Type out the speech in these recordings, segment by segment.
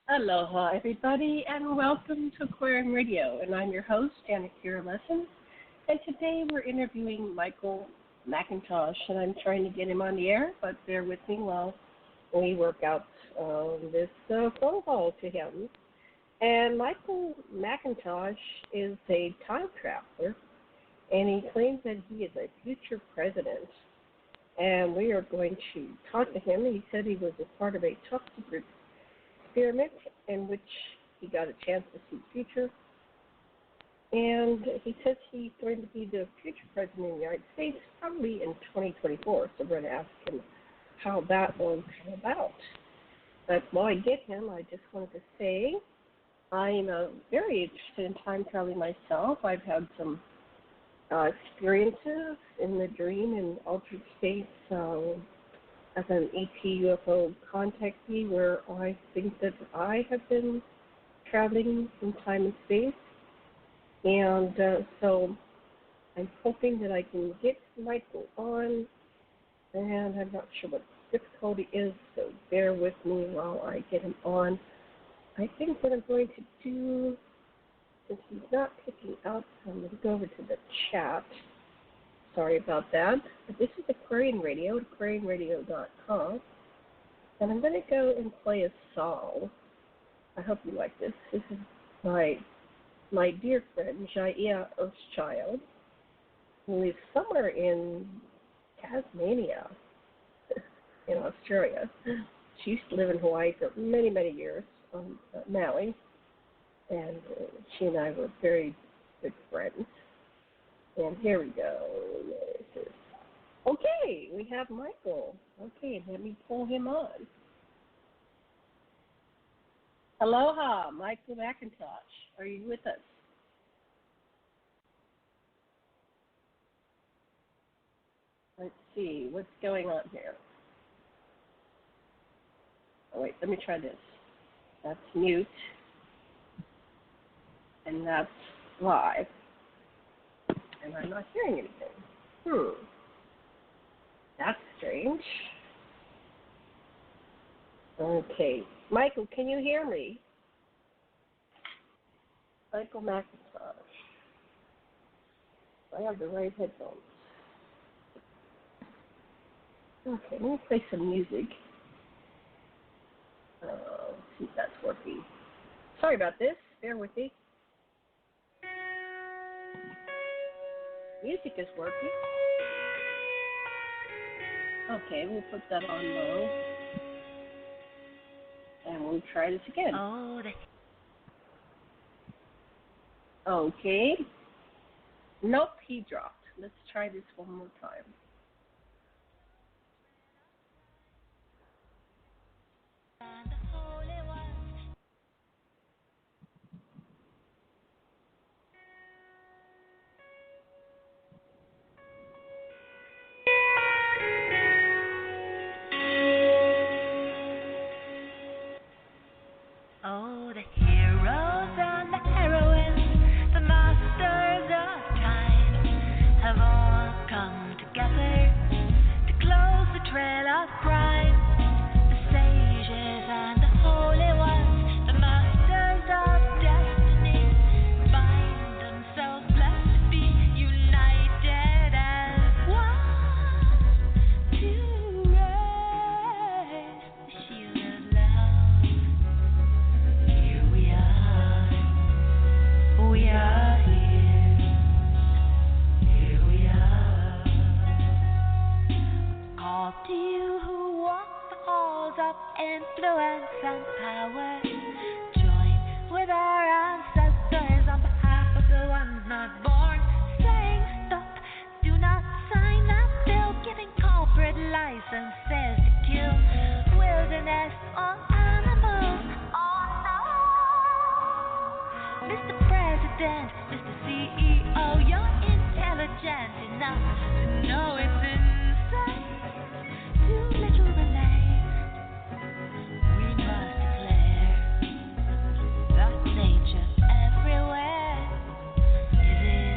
Aloha, everybody, and welcome to Aquarium Radio. And I'm your host, Anna Kira Lessin. And today we're interviewing Michael Macintosh, and I'm trying to get him on the air, but bear with me while we work out this phone call to him. And Michael Macintosh is a time traveler, and he claims that he is a future president. And we are going to talk to him. He said he was a part of a top secret experiment in which he got a chance to see the future. And he says he's going to be the future president of the United States probably in 2024. So we're going to ask him how that will come about. But while I get him, I just wanted to say I'm very interested in time traveling myself. I've had some experiences in the dream and altered states as an ET UFO contactee, where I think that I have been traveling from time and space. And so I'm hoping that I can get Michael on, and I'm not sure what the difficulty is, so bear with me while I get him on. I think what I'm going to do, since he's not picking up, I'm going to go over to the chat. Sorry about that. But this is Aquarium Radio, aquariumradio.com. And I'm going to go and play a song. I hope you like this. This is my dear friend, Jaya Earthchild, who lives somewhere in Tasmania, in Australia. She used to live in Hawaii for many, many years on Maui. And she and I were very good friends. And here we go. Okay, we have Michael. Okay, let me pull him on. Aloha, Michael Macintosh. Are you with us? Let's see, what's going on here? Oh, wait, let me try this. That's mute. And that's live. And I'm not hearing anything. That's strange. Okay. Michael, can you hear me? Michael Macintosh. I have the right headphones. Okay, let me play some music. Let's see if that's working. Sorry about this. Bear with me. Music is working. Okay, we'll put that on low. And we'll try this again. Okay. Nope, he dropped. Let's try this one more time. Everywhere is it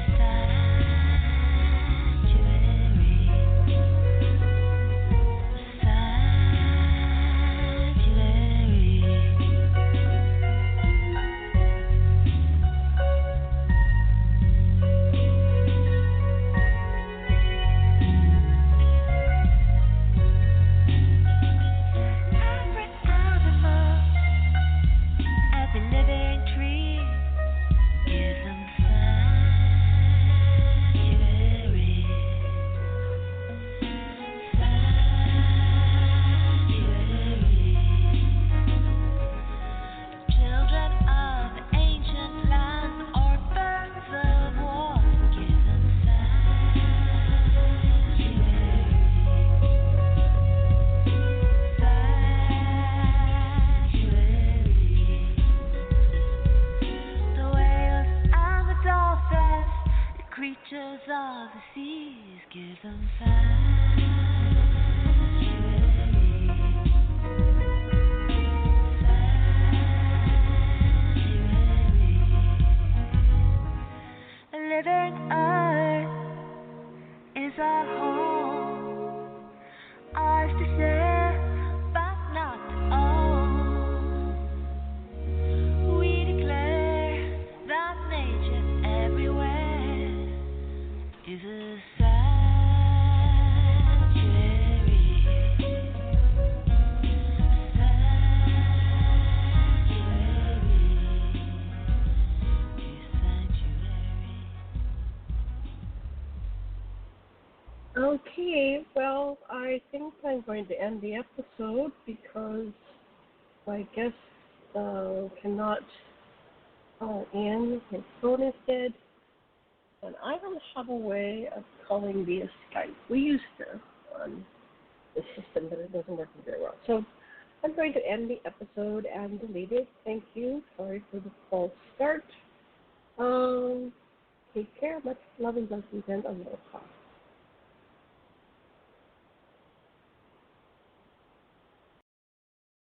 I think I'm going to end the episode because my guest cannot call in. His phone is dead, and I don't have a way of calling via Skype. We used to on the system, but it doesn't work very well. So I'm going to end the episode and delete it. Thank you. Sorry for the false start. Take care. Much love and blessings and aloha.